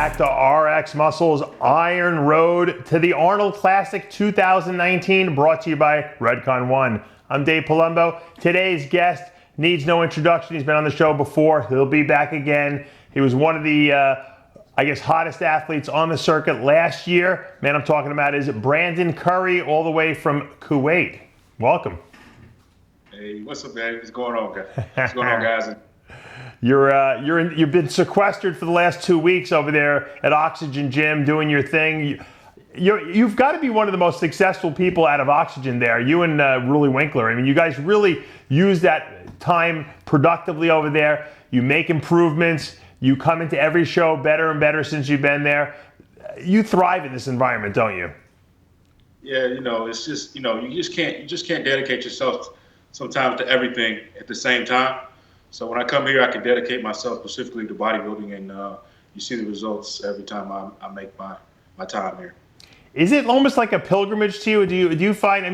back to RX Muscle's Iron Road to the Arnold Classic 2019, brought to you by Redcon One. I'm Dave Palumbo. Today's guest needs no introduction. He's been on the show before. He'll be back again. He was one of the, hottest athletes on the circuit last year. Man, I'm talking about is Brandon Curry, all the way from Kuwait. Welcome. Hey, what's up, man? What's going on, guys? What's going on, guys? You've been sequestered for the last 2 weeks over there at Oxygen Gym doing your thing. You've got to be one of the most successful people out of Oxygen there. You and Ruli Winkler. I mean, you guys really use that time productively over there. You make improvements. You come into every show better and better since you've been there. You thrive in this environment, don't you? Yeah, it's just, you just can't dedicate yourself sometimes to everything at the same time. So when I come here, I can dedicate myself specifically to bodybuilding, and you see the results every time I make my time here. Is it almost like a pilgrimage to you? Do you find,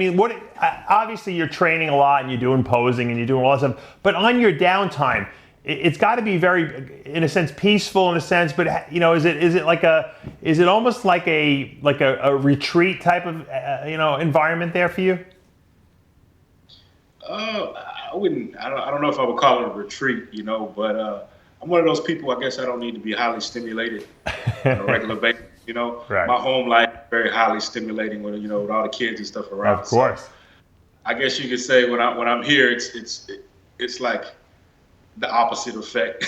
obviously you're training a lot and you're doing posing and you're doing all that stuff, but on your downtime, it's got to be very, in a sense, peaceful in a sense, but is it almost like a retreat type of environment there for you? I don't know if I would call it a retreat, but I'm one of those people, I guess I don't need to be highly stimulated on a regular basis, Right. My home life is very highly stimulating with all the kids and stuff around. Of course. So I guess you could say when I'm here, it's like the opposite effect.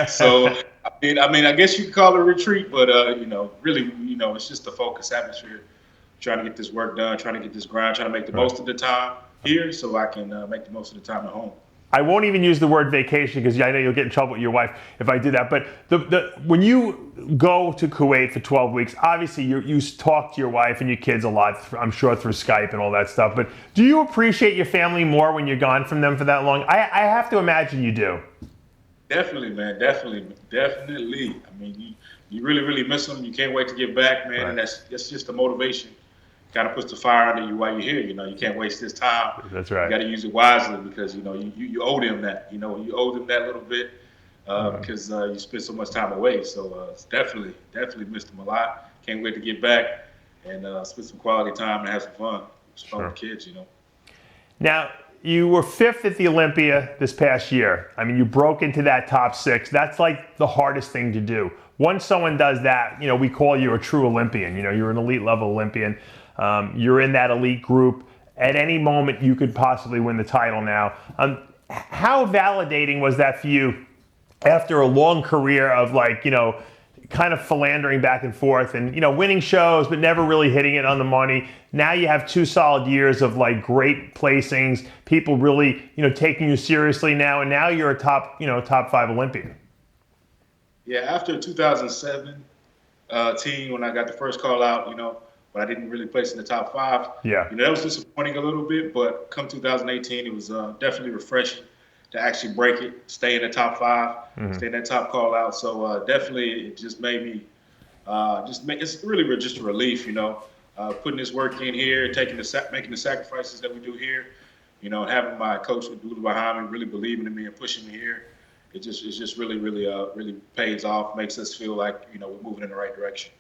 So I guess you could call it a retreat, but really, it's just the focused atmosphere, trying to get this work done, trying to get this grind, trying to make the most of the time here so I can make the most of the time at home. I won't even use the word vacation because I know you'll get in trouble with your wife if I do that. But when you go to Kuwait for 12 weeks, obviously you talk to your wife and your kids a lot, I'm sure through Skype and all that stuff. But do you appreciate your family more when you're gone from them for that long? I have to imagine you do. Definitely, man. Definitely. I mean, you really, really miss them. You can't wait to get back, man. Right. And that's just the motivation. Kind of puts the fire under you while you're here. You can't waste this time. That's right. You got to use it wisely because you owe them that. You owe them that little bit because you spent so much time away. So definitely missed them a lot. Can't wait to get back and spend some quality time and have some fun. With kids, Now, you were 5th at the Olympia this past year. I mean, you broke into that top 6. That's like the hardest thing to do. Once someone does that, we call you a true Olympian. You're an elite level Olympian. You're in that elite group. At any moment, you could possibly win the title now. How validating was that for you after a long career of kind of philandering back and forth and, winning shows, but never really hitting it on the money? Now you have 2 solid years of great placings, people really, taking you seriously now, and now you're a top 5 Olympian. Yeah, after 2007 team, when I got the first call out, but I didn't really place in the top 5. Yeah. That was disappointing a little bit, but come 2018, it was definitely refreshing to actually break it, stay in the top 5, stay in that top call out. So definitely it just made me, it's really just a relief, putting this work in here, making the sacrifices that we do here, having my coach with Bader Boodai really believing in me and pushing me here. It's just really, really, really pays off, makes us feel like, we're moving in the right direction.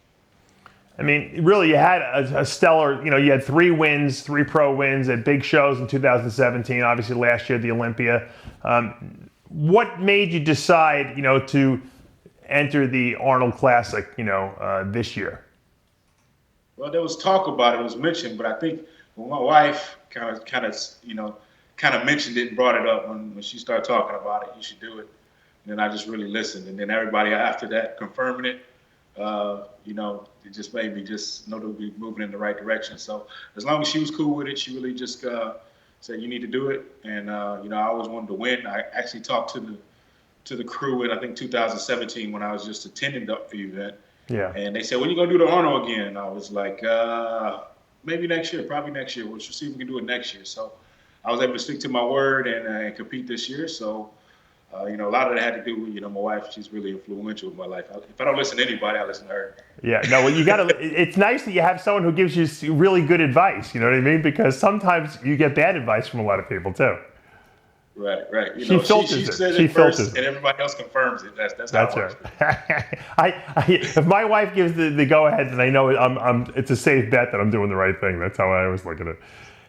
I mean, really, you had a stellar, you had 3 wins, 3 pro wins at big shows in 2017, obviously last year at the Olympia. What made you decide, to enter the Arnold Classic, this year? Well, there was talk about it, was mentioned, but I think when my wife kind of mentioned it and brought it up when she started talking about it, you should do it. And then I just really listened. And then everybody after that confirming it, it just made me just know that we'd be moving in the right direction. So as long as she was cool with it, she really just said, you need to do it. And, I always wanted to win. I actually talked to the crew in, I think, 2017 when I was just attending the event. Yeah. And they said, when are you going to do the Arnold again? And I was like, maybe next year, probably next year. We'll see if we can do it next year. So I was able to stick to my word and compete this year. So, a lot of that had to do with, my wife. She's really influential in my life. If I don't listen to anybody, I listen to her. Yeah, no, well, you got to, it's nice that you have someone who gives you really good advice, you know what I mean? Because sometimes you get bad advice from a lot of people too. Right. You She know, she filters says it. She it first, filters and it. everybody else confirms it. That's how it That's works. right. If my wife gives the go ahead, then I know it's a safe bet that I'm doing the right thing. That's how I always look at it.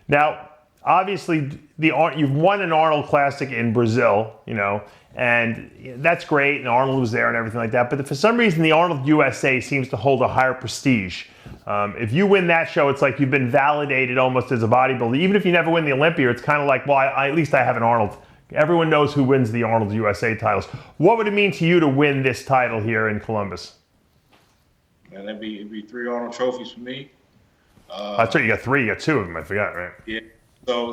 Now, obviously, you've won an Arnold Classic in Brazil, and that's great. And Arnold was there and everything like that. But for some reason, the Arnold USA seems to hold a higher prestige. If you win that show, it's like you've been validated almost as a bodybuilder. Even if you never win the Olympia, it's kind of like, well, at least I have an Arnold. Everyone knows who wins the Arnold USA titles. What would it mean to you to win this title here in Columbus? And it'd be 3 Arnold trophies for me. I thought you got 3, you got 2 of them. I forgot, right? Yeah. So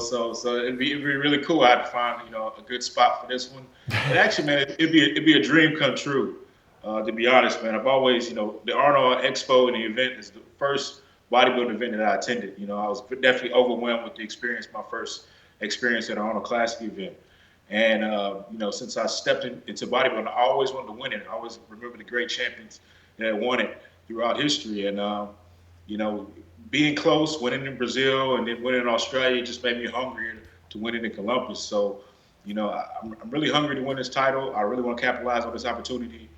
it'd be really cool. I had to find a good spot for this one. But actually, man, it'd be a dream come true. To be honest, man, I've always the Arnold Expo and the event is the first bodybuilding event that I attended. I was definitely overwhelmed with the experience. My first experience at an Arnold Classic event. And, since I stepped into bodybuilding, I always wanted to win it. I always remember the great champions that won it throughout history. And, being close, winning in Brazil and then winning in Australia just made me hungrier to win it in Columbus. So, I'm really hungry to win this title. I really want to capitalize on this opportunity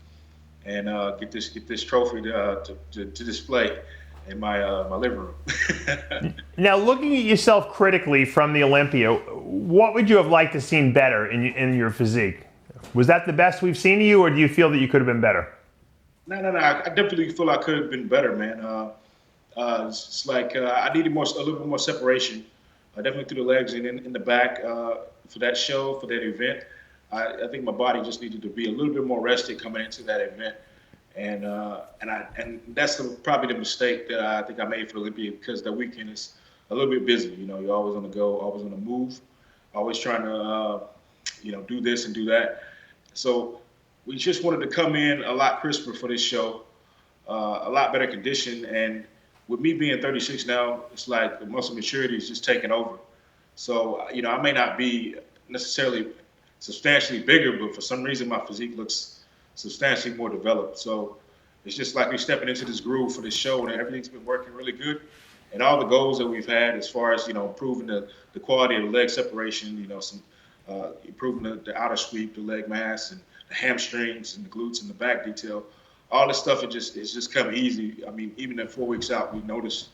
and get this trophy to display in my living room. Now, looking at yourself critically from the Olympia, what would you have liked to seen better in your physique? Was that the best we've seen of you, or do you feel that you could have been better? No. I definitely feel I could have been better, man. It's like I needed a little bit more separation. Definitely through the legs and in the back for that show, for that event. I think my body just needed to be a little bit more rested coming into that event. And that's probably the mistake that I think I made for Olympia, because the weekend is a little bit busy. You're always on the go, always on the move, always trying to do this and do that. So we just wanted to come in a lot crisper for this show, a lot better condition. And with me being 36 now, it's like the muscle maturity is just taking over. So I may not be necessarily substantially bigger, but for some reason my physique looks substantially more developed. So it's just like we're stepping into this groove for this show, and everything's been working really good. And all the goals that we've had as far as, improving the quality of the leg separation, some improving the outer sweep, the leg mass, and the hamstrings and the glutes and the back detail. All this stuff, it's just come easy. I mean, even at 4 weeks out, we noticed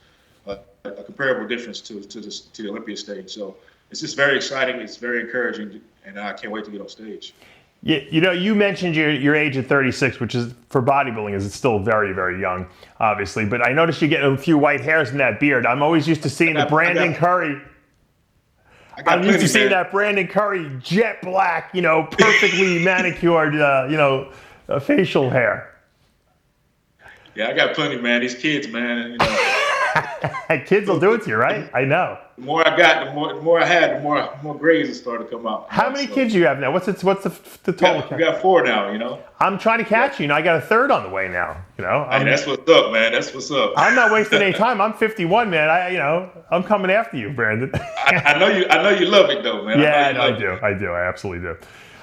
a comparable difference to the Olympia stage. So it's just very exciting. It's very encouraging, and I can't wait to get on stage. Yeah, you mentioned your age at 36, which is, for bodybuilding, is still very, very young, obviously. But I noticed you get a few white hairs in that beard. I'm always used to seeing the Brandon Curry. I'm used to seeing that Brandon Curry jet black, perfectly manicured, facial hair. Yeah, I got plenty, man. These kids, man. Kids will do it to you, right? I know. The more I got, the more I had, the more grades will start to come out. How many kids do you have now? What's the total? We got 4 now. I'm trying to catch you. I got a third on the way now. Hey, that's what's up, man. That's what's up. I'm not wasting any time. I'm 51, man. I'm coming after you, Brandon. I know you love it though, man. Yeah, I do. I absolutely do.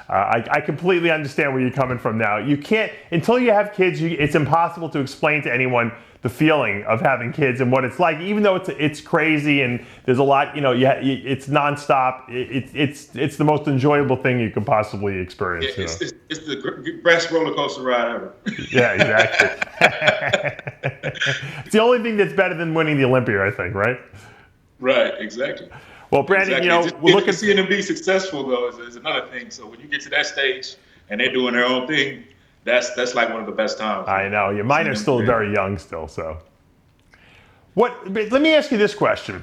I completely understand where you're coming from now. You can't, until you have kids, it's impossible to explain to anyone the feeling of having kids and what it's like, even though it's crazy and there's a lot, it's nonstop. It's the most enjoyable thing you can possibly experience. It's the best roller coaster ride ever. Yeah, exactly. It's the only thing that's better than winning the Olympia, I think, right? Right, exactly. Well, Brandon, exactly. we're looking seeing them be successful though is another thing. So when you get to that stage and they're doing their own thing, that's like one of the best times. I know. Yeah, mine are still very young still. So, let me ask you this question: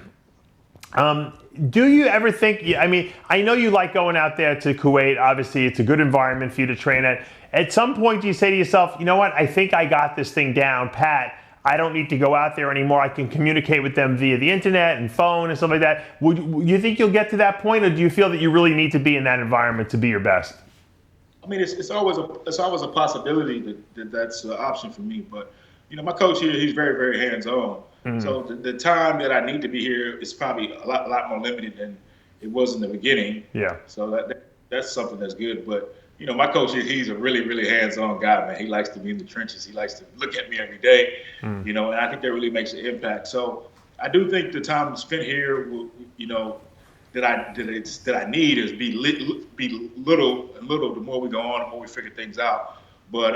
do you ever think? I mean, I know you like going out there to Kuwait. Obviously, it's a good environment for you to train at. At some point, do you say to yourself, you know what? I think I got this thing down, pat. I don't need to go out there anymore. I can communicate with them via the internet and phone and stuff like that. Would you think you'll get to that point, or do you feel that you really need to be in that environment to be your best? I mean, it's always a possibility that's an option for me. But my coach here, he's very, very hands-on. Mm-hmm. So the time that I need to be here is probably a lot more limited than it was in the beginning. Yeah. So that's something that's good. But my coach here, he's a really, really hands-on guy, man. He likes to be in the trenches. He likes to look at me every day. And I think that really makes an impact. So I do think the time spent here will, that I need is be little and little. The more we go on, the more we figure things out. But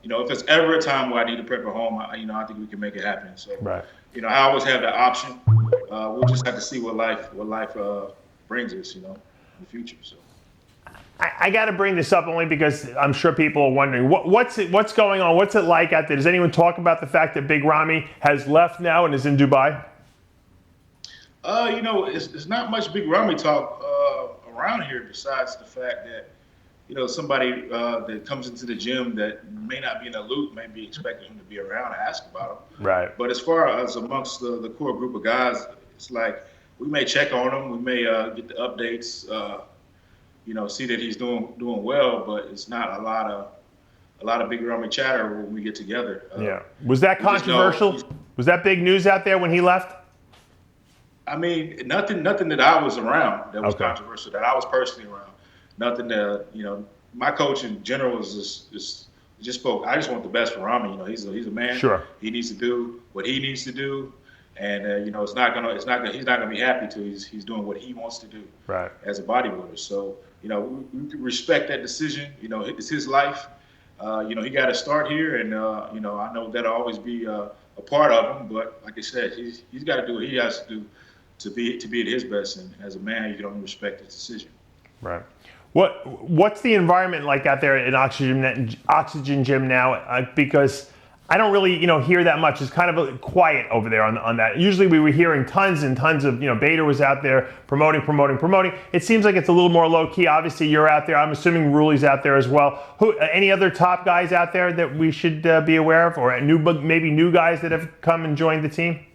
if there's ever a time where I need to prep at home, I think we can make it happen. So right. I always have that option. We'll just have to see what life brings us, in the future. So. I got to bring this up only because I'm sure people are wondering what's going on. What's it like out there? Does anyone talk about the fact that Big Ramy has left now and is in Dubai? It's not much Big Ramy talk around here besides the fact that somebody that comes into the gym that may not be in the loop may be expecting him to be around and ask about him. Right. But as far as amongst the core group of guys, it's like we may check on him, we may get the updates. See that he's doing well, but it's not a lot of Big Ramy chatter when we get together. Yeah. Was that controversial? Was that big news out there when he left? I mean, nothing that I was around that was controversial, that I was personally around. Nothing that, my coach in general is just spoke. I just want the best for Ramy. He's a man. Sure. He needs to do what he needs to do. And he's not gonna be happy till he's doing what he wants to do, right, as a bodybuilder. So we respect that decision. It's his life. He got to start here, and I know that'll always be a part of him. But like I said, he's got to do what he has to do to be at his best. And as a man, you can only respect his decision. Right. What's the environment like out there in Oxygen Gym now? Because I don't really, hear that much. It's kind of quiet over there on that. Usually we were hearing tons and tons of, Bader was out there promoting. It seems like it's a little more low key. Obviously you're out there. I'm assuming Ruli's out there as well. Any other top guys out there that we should be aware of, or maybe new guys that have come and joined the team?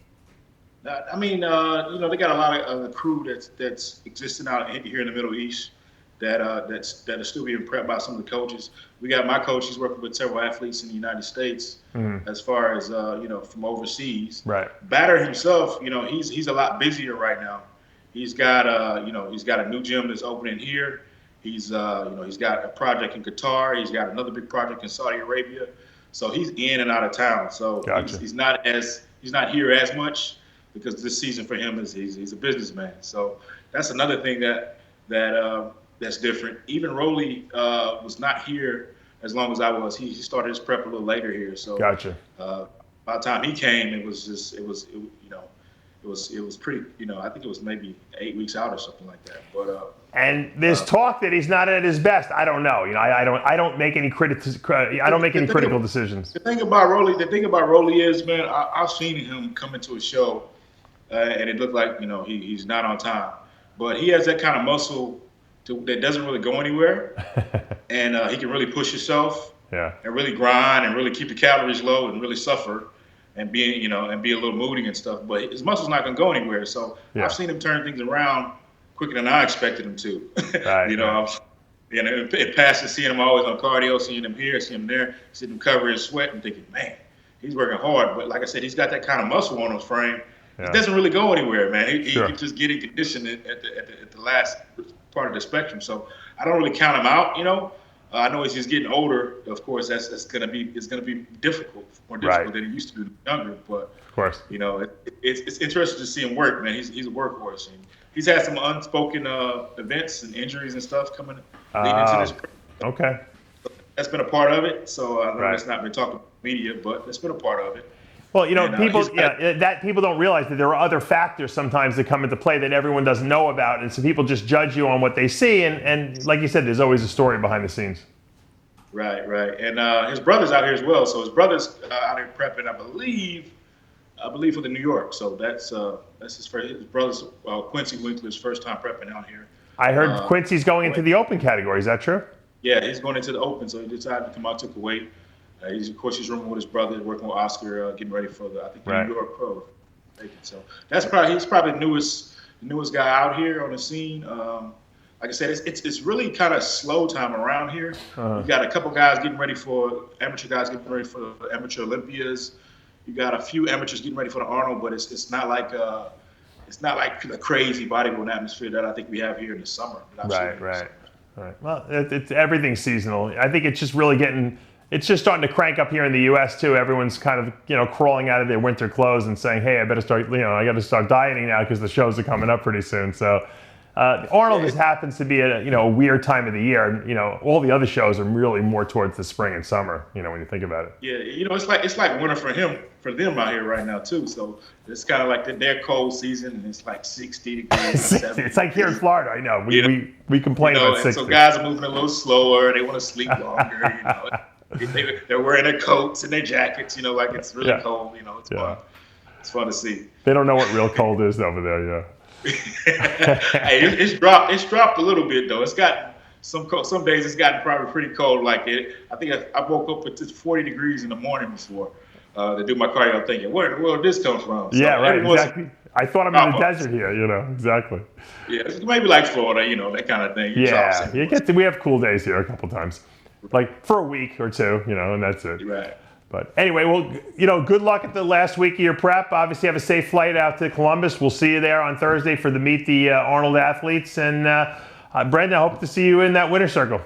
They got a lot of crew that's existing out here in the Middle East that are still being prepped by some of the coaches. We got my coach. He's working with several athletes in the United States, as far as from overseas. Right. Bader himself, he's a lot busier right now. He's got a new gym that's opening here. He's got a project in Qatar. He's got another big project in Saudi Arabia. So he's in and out of town. So gotcha. he's not here as much because this season for him is he's a businessman. So that's another thing that's different. Even Rolly was not here as long as I was. He started his prep a little later here. So gotcha. By the time he came, it was pretty. I think it was maybe 8 weeks out or something like that. But and there's talk that he's not at his best. I don't know. I don't make any critical decisions. The thing about Rolly is, man, I've seen him come into a show, and it looked like he's not on time, but he has that kind of muscle that doesn't really go anywhere, and he can really push himself, and really grind and really keep the calories low and really suffer, and be a little moody and stuff. But his muscle's not gonna go anywhere. So I've seen him turn things around quicker than I expected him to. Right, in passing, seeing him always on cardio, seeing him here, seeing him there, seeing him cover his sweat, and thinking, man, he's working hard. But like I said, he's got that kind of muscle on his frame. It doesn't really go anywhere, man. He's just getting conditioned at the last part of the spectrum. So I don't really count him out. I know as he's getting older, of course, it's gonna be difficult, more difficult than it used to be younger. But of course, it's interesting to see him work, man. He's a workhorse, and he's had some unspoken events and injuries and stuff coming leading into this. Okay, that's been a part of it. So I know it's not been talked about in the media, but it's been a part of it. Well, people don't realize that there are other factors sometimes that come into play that everyone doesn't know about, and so people just judge you on what they see, and like you said, there's always a story behind the scenes. Right, and his brother's out here as well. So his brother's out here prepping, I believe for the New York. So that's his brother's Quincy Winkler's first time prepping out here. I heard Quincy's going into the open category. Is that true? Yeah, he's going into the open. So he decided to come out to Kuwait. He's rooming with his brother, working with Oscar, getting ready for the New York Pro. So he's probably the newest guy out here on the scene. Like I said, it's really kind of slow time around here. You got a couple guys getting ready for amateur the amateur Olympias. You got a few amateurs getting ready for the Arnold, but it's not like a crazy bodybuilding atmosphere that I think we have here in the summer. Right. Well, it's everything's seasonal. I think it's just really it's just starting to crank up here in the U.S. too. Everyone's kind of crawling out of their winter clothes and saying, "Hey, I better start. I got to start dieting now because the shows are coming up pretty soon." So Arnold just happens to be a weird time of the year, and all the other shows are really more towards the spring and summer. When you think about it. Yeah, it's like winter for them out here right now too. So it's kind of like their cold season, and it's like 60 degrees. It's like here in Florida. I know we complain about 60. So guys are moving a little slower. They want to sleep longer. They're wearing their coats and their jackets. Like it's really cold. It's fun. It's fun to see. They don't know what real cold is over there. Yeah. Hey, it's dropped a little bit though. It's gotten some days it's gotten probably pretty cold. Like I think I woke up at 40 degrees in the morning before to do my cardio. I'm thinking, where in the world did this come from? So yeah, right. Exactly. I thought I'm in the desert here. Exactly. Yeah, it's maybe like Florida. That kind of thing. We have cool days here a couple times, like for a week or two. And that's it. Right. But anyway, well, good luck at the last week of your prep. Obviously, have a safe flight out to Columbus. We'll see you there on Thursday for the Meet the Arnold athletes. And Brendan, I hope to see you in that winner's circle.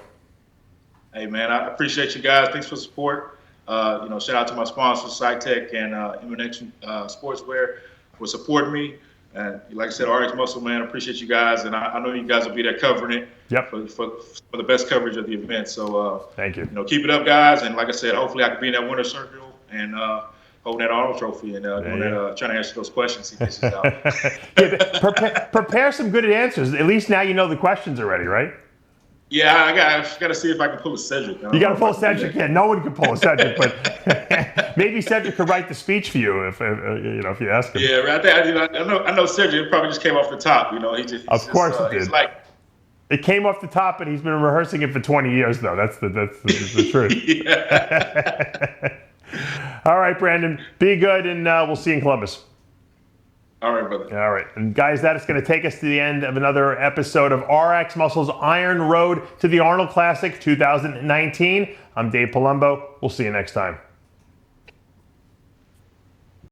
Hey, man, I appreciate you guys. Thanks for the support. Shout out to my sponsors, SciTech and MNX Sportswear, for supporting me. And like I said, RXMuscle, man, I appreciate you guys. And I know you guys will be there covering it for the best coverage of the event. So thank you. Keep it up, guys. And like I said, hopefully I can be in that winner's circle and holding that Arnold trophy and trying to answer those questions he dishes out. Prepare some good answers. At least now you know the questions already, right? Yeah, I got to see if I can pull a Cedric. You got to pull a Cedric. Yeah, no one can pull a Cedric, but maybe Cedric could write the speech for you if you ask him. Yeah, right. I know Cedric. It probably just came off the top. Of course it did. It came off the top, and he's been rehearsing it for 20 years, though. That's the truth. All right, Brandon. Be good, and we'll see you in Columbus. All right, brother. All right. And guys, that is going to take us to the end of another episode of RXMuscle's Iron Road to the Arnold Classic 2019. I'm Dave Palumbo. We'll see you next time.